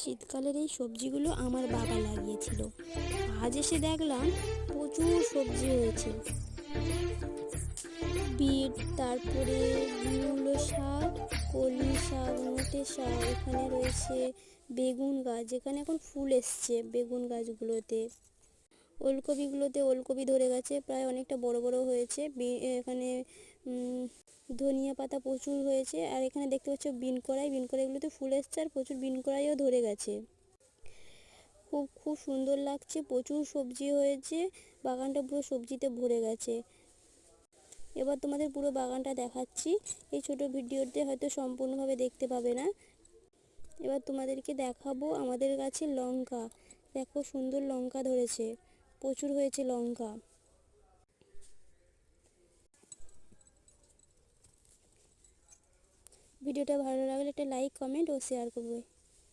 শীতকালের এই সবজিগুলো আমার বাবা লাগিয়েছিল। আজ এসে দেখলাম প্রচুর সবজি হয়েছে। বিট, তারপরে মূলো শাক, কলমি শাক, নোটে শাক, এখানে রয়েছে বেগুন গাছ, যেখানে এখন ফুল এসছে বেগুন গাছগুলোতে। ওলকপিগুলোতে ওলকপি ধরে গেছে, প্রায় অনেকটা বড় বড় হয়েছে। এখানে ধনিয়া পাতা প্রচুর হয়েছে। আর এখানে দেখতে পাচ্ছ বিন কড়াই, বিন কড়াইগুলোতে ফুল এসছে আর প্রচুর বিন কড়াইও ধরে গেছে। খুব খুব সুন্দর লাগছে, প্রচুর সবজি হয়েছে, বাগানটা পুরো সবজিতে ভরে গেছে। এবার তোমাদের পুরো বাগানটা দেখাচ্ছি। এই ছোট ভিডিওতে হয়তো সম্পূর্ণভাবে দেখতে পাবে না। এবার তোমাদেরকে দেখাবো আমাদের গাছে লঙ্কা। দেখো সুন্দর লঙ্কা ধরেছে, প্রচুর হয়েছে লঙ্কা। ভিডিওটা ভালো লাগলে একটা লাইক, কমেন্ট ও শেয়ার করবে।